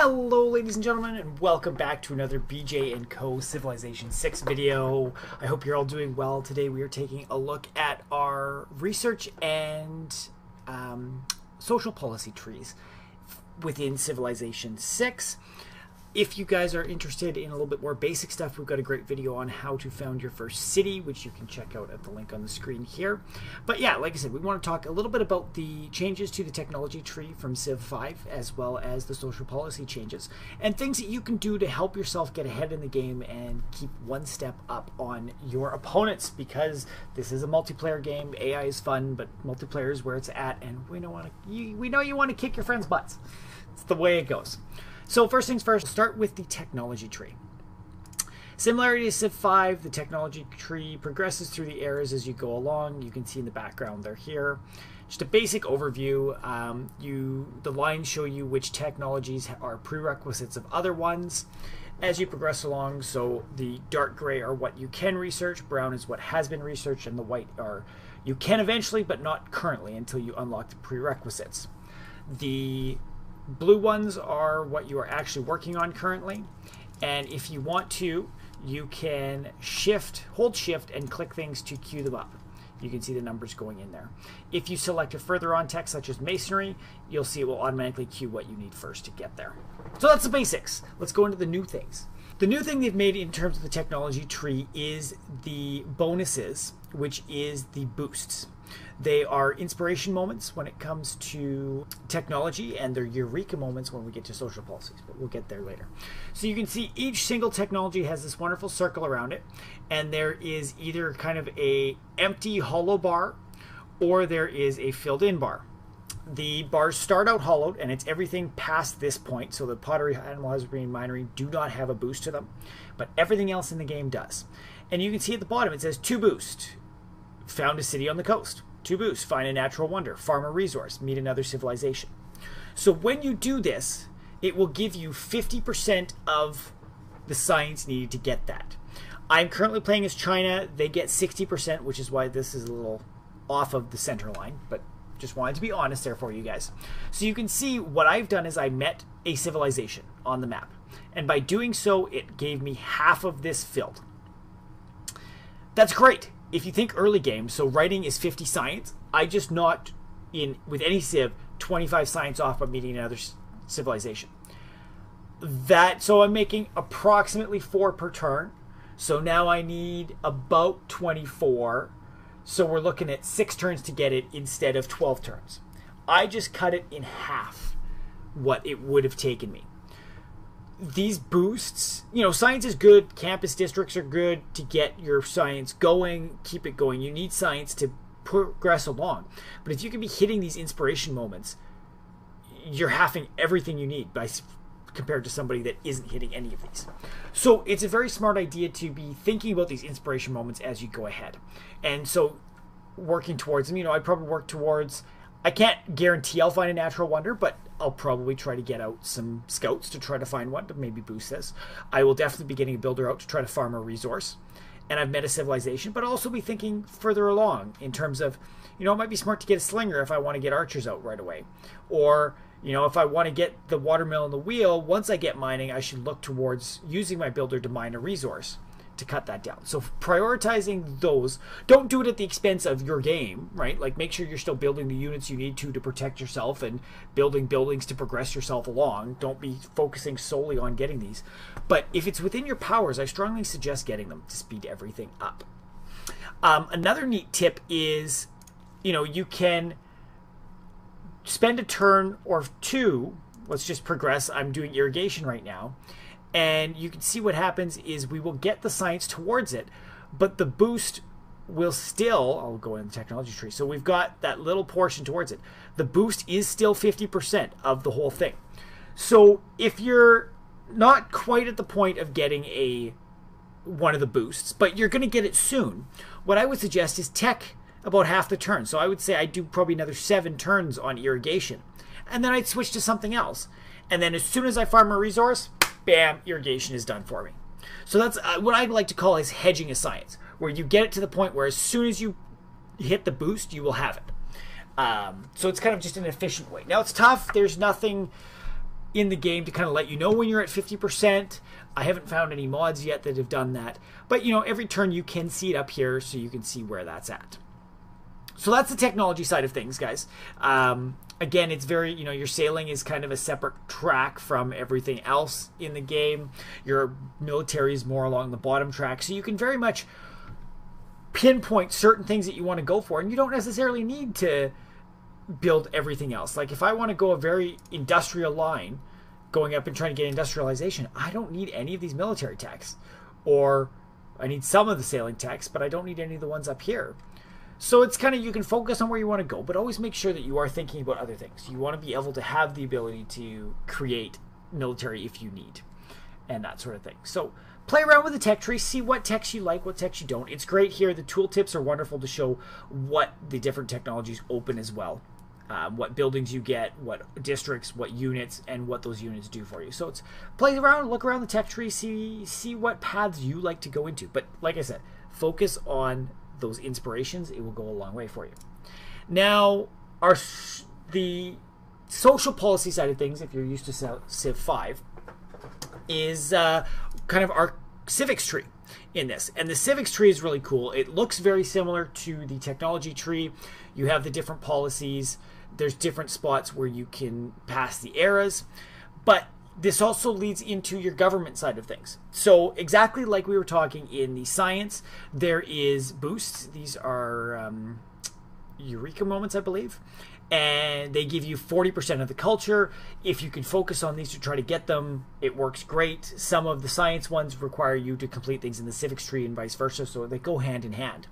Hello ladies and gentlemen, and welcome back to another BJ & Co. Civilization 6 video. I hope you're all doing well. Today we are taking a look at our research and social policy trees within Civilization 6. If you guys are interested in a little bit more basic stuff, we've got a great video on how to found your first city, which you can check out at the link on the screen here. But yeah, like I said, we want to talk a little bit about the changes to the technology tree from Civ 5, as well as the social policy changes, and things that you can do to help yourself get ahead in the game and keep one step up on your opponents, because this is a multiplayer game. AI is fun, but multiplayer is where it's at, and we know you want to kick your friends' butts. It's the way it goes. So first things first, start with the technology tree. Similarity to Civ 5, the technology tree progresses through the eras as you go along. You can see in the background they're here. Just a basic overview. The lines show you which technologies are prerequisites of other ones as you progress along. So the dark gray are what you can research, brown is what has been researched, and the white are you can eventually but not currently until you unlock the prerequisites. The blue ones are what you are actually working on currently, and if you want to, you can hold shift and click things to queue them up. You can see the numbers going in there. If you select a further on tech such as masonry, you'll see it will automatically queue what you need first to get there. So that's the basics. Let's go into the new things. The new thing they've made in terms of the technology tree is the bonuses, which is the boosts. They are inspiration moments when it comes to technology, and they're Eureka moments when we get to social policies, but we'll get there later. So you can see each single technology has this wonderful circle around it, and there is either kind of a empty hollow bar or there is a filled in bar. The bars start out hollowed, and it's everything past this point. So the pottery, animal husbandry, and minery do not have a boost to them, but everything else in the game does. And you can see at the bottom it says 2 boost. Found a city on the coast. 2 boosts. Find a natural wonder. Farm a resource. Meet another civilization. So when you do this, it will give you 50% of the science needed to get that. I'm currently playing as China. They get 60%, which is why this is a little off of the center line, but just wanted to be honest there for you guys. So you can see what I've done is I met a civilization on the map, and by doing so, it gave me half of this filled. That's great. If you think early game, so writing is 50 science, I just knocked in, with any civ, 25 science off by meeting another civilization. So I'm making approximately 4 per turn. So now I need about 24. So we're looking at 6 turns to get it instead of 12 turns. I just cut it in half what it would have taken me. These boosts, science is good. Campus districts are good to get your science going, keep it going. You need science to progress along. But if you can be hitting these inspiration moments, you're halving everything you need compared to somebody that isn't hitting any of these. So it's a very smart idea to be thinking about these inspiration moments as you go ahead. And so working towards them, I'd probably work towards, I can't guarantee I'll find a natural wonder, but I'll probably try to get out some scouts to try to find one to maybe boost this. I will definitely be getting a builder out to try to farm a resource. And I've met a civilization, but I'll also be thinking further along in terms of, it might be smart to get a slinger if I want to get archers out right away. Or, if I want to get the watermill and the wheel, once I get mining, I should look towards using my builder to mine a resource to cut that down. So prioritizing those, don't do it at the expense of your game, right? Like, make sure you're still building the units you need to protect yourself and building buildings to progress yourself along. Don't be focusing solely on getting these. But if it's within your powers, I strongly suggest getting them to speed everything up. Another neat tip is, you can spend a turn or 2. Let's just progress. I'm doing irrigation right now. And you can see what happens is we will get the science towards it, but the boost will still, I'll go in the technology tree. So we've got that little portion towards it. The boost is still 50% of the whole thing. So if you're not quite at the point of getting one of the boosts, but you're going to get it soon, what I would suggest is tech about half the turn. So I would say I'd do probably another 7 turns on irrigation, and then I'd switch to something else. And then as soon as I farm a resource, bam, irrigation is done for me. So that's what I like to call is hedging a science, where you get it to the point where as soon as you hit the boost, you will have it. So it's kind of just an efficient way. Now, it's tough. There's nothing in the game to kind of let you know when you're at 50%. I haven't found any mods yet that have done that. But, you know, every turn you can see it up here so you can see where that's at. So that's the technology side of things, guys. Again, it's very, you know, your sailing is kind of a separate track from everything else in the game. Your military is more along the bottom track. So you can very much pinpoint certain things that you want to go for. And you don't necessarily need to build everything else. Like if I want to go a very industrial line, going up and trying to get industrialization, I don't need any of these military techs. Or I need some of the sailing techs, but I don't need any of the ones up here. So it's kind of, you can focus on where you want to go, but always make sure that you are thinking about other things. You want to be able to have the ability to create military if you need, and that sort of thing. So play around with the tech tree, see what techs you like, what techs you don't. It's great here. The tooltips are wonderful to show what the different technologies open as well. What buildings you get, what districts, what units, and what those units do for you. So it's play around, look around the tech tree, see what paths you like to go into. But like I said, focus on those inspirations. It will go a long way for you. Now, the social policy side of things, if you're used to Civ 5, is kind of our civics tree in this. And the civics tree is really cool. It looks very similar to the technology tree. You have the different policies. There's different spots where you can pass the eras. But this also leads into your government side of things. So exactly like we were talking in the science, there is boosts. These are Eureka moments, I believe. And they give you 40% of the culture. If you can focus on these to try to get them, it works great. Some of the science ones require you to complete things in the civics tree and vice versa, so they go hand in hand.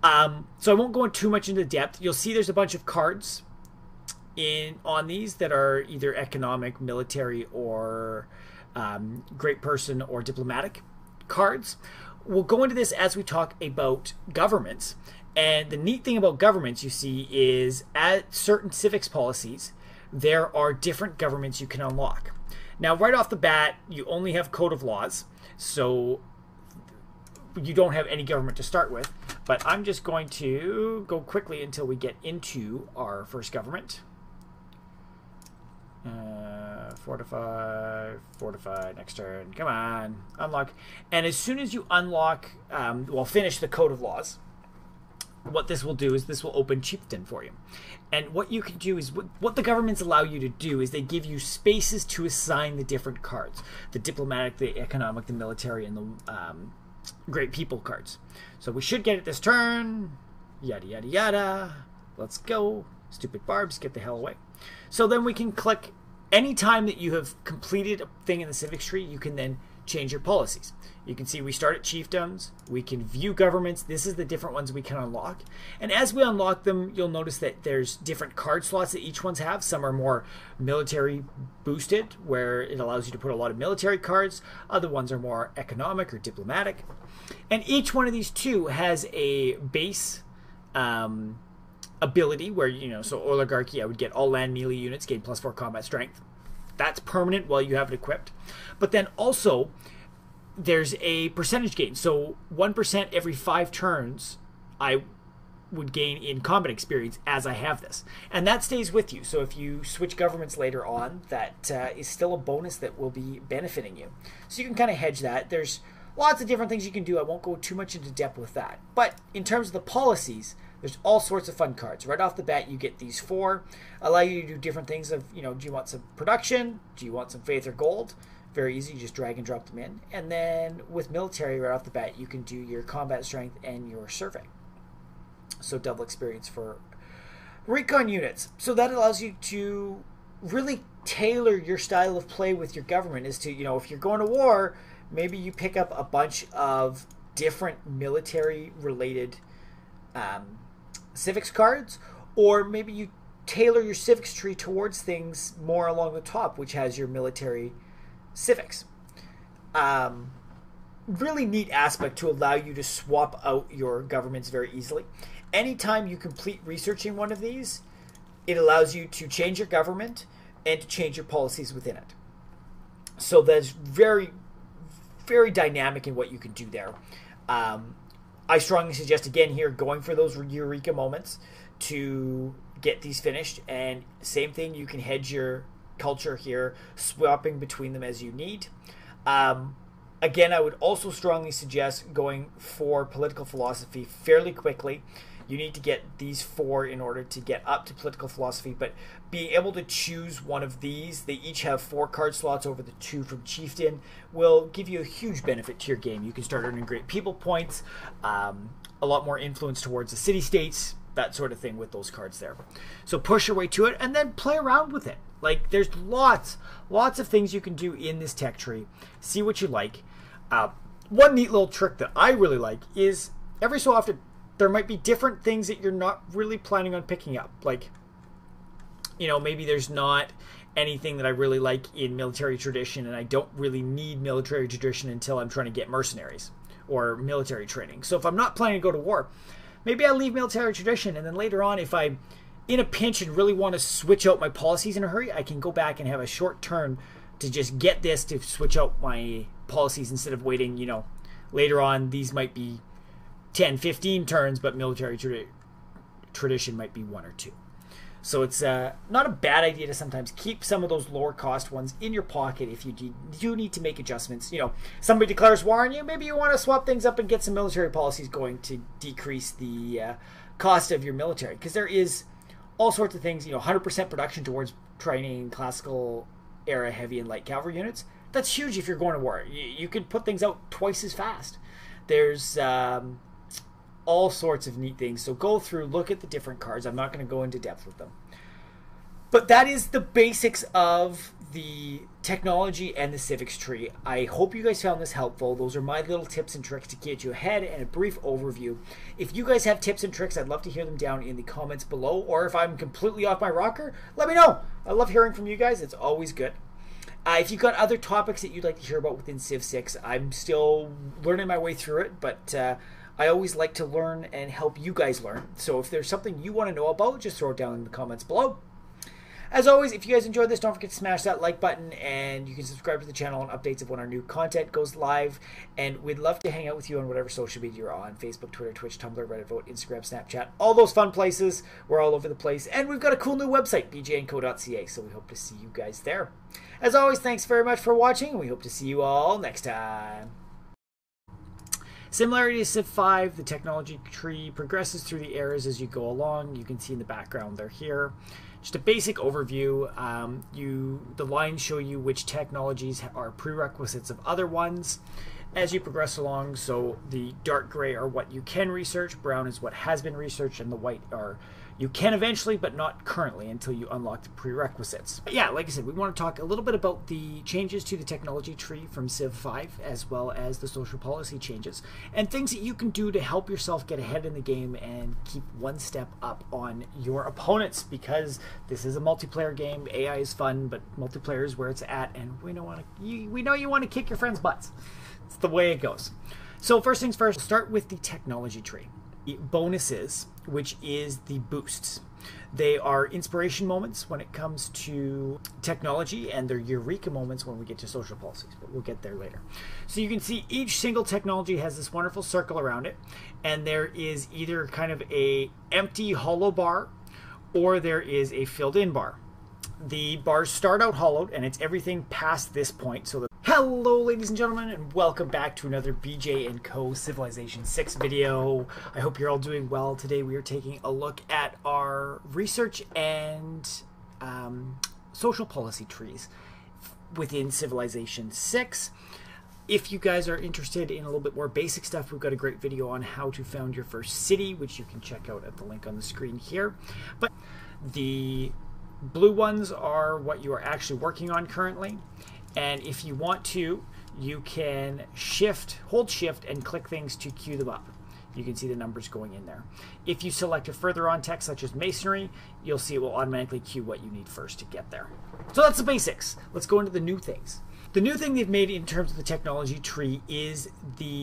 So I won't go too much into depth. You'll see there's a bunch of cards on these that are either economic, military, or great person or diplomatic cards. We'll go into this as we talk about governments. And the neat thing about governments, you see, is at certain civics policies, there are different governments you can unlock. Now, right off the bat, you only have Code of Laws, so you don't have any government to start with. But I'm just going to go quickly until we get into our first government. Fortify, next turn. Come on, unlock. And as soon as you unlock, finish the Code of Laws, what this will do is this will open Chieftain for you. And what you can do is, what the governments allow you to do is they give you spaces to assign the different cards. The diplomatic, the economic, the military, and the great people cards. So we should get it this turn. Yada, yada, yada. Let's go. Stupid barbs, get the hell away. So then we can click. Anytime that you have completed a thing in the civics tree, you can then change your policies. You can see we start at chiefdoms. We can view governments. This is the different ones we can unlock. And as we unlock them, you'll notice that there's different card slots that each ones have. Some are more military boosted, where it allows you to put a lot of military cards. Other ones are more economic or diplomatic. And each one of these two has a base ability where, you know, so oligarchy, I would get all land melee units, gain +4 combat strength. That's permanent while you have it equipped. But then also there's a percentage gain. So 1% every 5 turns I would gain in combat experience as I have this. And that stays with you. So if you switch governments later on, that is still a bonus that will be benefiting you. So you can kind of hedge that. There's lots of different things you can do. I won't go too much into depth with that. But in terms of the policies, there's all sorts of fun cards. Right off the bat, you get these 4. Allow you to do different things of, you know, do you want some production? Do you want some faith or gold? Very easy, you just drag and drop them in. And then with military, right off the bat, you can do your combat strength and your survey. So double experience for recon units. So that allows you to really tailor your style of play with your government. Is to, you know, if you're going to war, maybe you pick up a bunch of different military-related civics cards, or maybe you tailor your civics tree towards things more along the top, which has your military civics. Really neat aspect to allow you to swap out your governments very easily. Anytime you complete researching one of these, it allows you to change your government and to change your policies within it. So that's very, very dynamic in what you can do there. I strongly suggest, again here, going for those Eureka moments to get these finished. And same thing, you can hedge your culture here, swapping between them as you need. Again, I would also strongly suggest going for political philosophy fairly quickly. You need to get these 4 in order to get up to political philosophy, but being able to choose one of these, they each have 4 card slots over the 2 from Chieftain, will give you a huge benefit to your game. You can start earning great people points, a lot more influence towards the city-states, that sort of thing with those cards there. So push your way to it and then play around with it. Like, there's lots of things you can do in this tech tree. See what you like. One neat little trick that I really like is every so often there might be different things that you're not really planning on picking up. Like, you know, maybe there's not anything that I really like in military tradition, and I don't really need military tradition until I'm trying to get mercenaries or military training. So if I'm not planning to go to war, maybe I leave military tradition, and then later on, if I'm in a pinch and really want to switch out my policies in a hurry, I can go back and have a short turn to just get this to switch out my policies instead of waiting, you know, later on. These might be 10, 15 turns, but military tradition might be 1 or 2. So it's not a bad idea to sometimes keep some of those lower cost ones in your pocket if you do need to make adjustments. You know, somebody declares war on you, maybe you want to swap things up and get some military policies going to decrease the cost of your military. Because there is all sorts of things, you know, 100% production towards training classical era heavy and light cavalry units. That's huge if you're going to war. You could put things out twice as fast. There's all sorts of neat things. So go through, look at the different cards. I'm not going to go into depth with them. But that is the basics of the technology and the civics tree. I hope you guys found this helpful. Those are my little tips and tricks to get you ahead and a brief overview. If you guys have tips and tricks, I'd love to hear them down in the comments below. Or if I'm completely off my rocker, let me know. I love hearing from you guys. It's always good. If you've got other topics that you'd like to hear about within Civ 6, I'm still learning my way through it, but I always like to learn and help you guys learn. So if there's something you want to know about, just throw it down in the comments below. As always, if you guys enjoyed this, don't forget to smash that like button, and you can subscribe to the channel on updates of when our new content goes live. And we'd love to hang out with you on whatever social media you're on: Facebook, Twitter, Twitch, Tumblr, Reddit, Vote, Instagram, Snapchat, all those fun places. We're all over the place. And we've got a cool new website, bjandco.ca, so we hope to see you guys there. As always, thanks very much for watching, and we hope to see you all next time. Similarity to Civ 5, the technology tree progresses through the eras as you go along. You can see in the background they're here. Just a basic overview. The lines show you which technologies are prerequisites of other ones as you progress along. So the dark gray are what you can research, brown is what has been researched, and the white are you can eventually, but not currently until you unlock the prerequisites. But yeah, like I said, we want to talk a little bit about the changes to the technology tree from Civ 5, as well as the social policy changes, and things that you can do to help yourself get ahead in the game and keep one step up on your opponents, because this is a multiplayer game. AI is fun, but multiplayer is where it's at, and we know you want to kick your friends' butts. It's the way it goes. So first things first, start with the technology tree. Bonuses, which is the boosts. They are inspiration moments when it comes to technology, and they're Eureka moments when we get to social policies, but we'll get there later. So you can see each single technology has this wonderful circle around it, and there is either kind of a empty hollow bar or there is a filled in bar. The bars start out hollowed, and it's everything past this point. So hello ladies and gentlemen, and welcome back to another BJ & Co. Civilization 6 video. I hope you're all doing well. Today we are taking a look at our research and social policy trees within Civilization 6. If you guys are interested in a little bit more basic stuff, we've got a great video on how to found your first city, which you can check out at the link on the screen here. But the blue ones are what you are actually working on currently. And if you want to, you can hold shift and click things to queue them up. You can see the numbers going in there. If you select a further on text such as masonry, you'll see it will automatically queue what you need first to get there. So that's the basics. Let's go into the new things. The new thing they've made in terms of the technology tree is the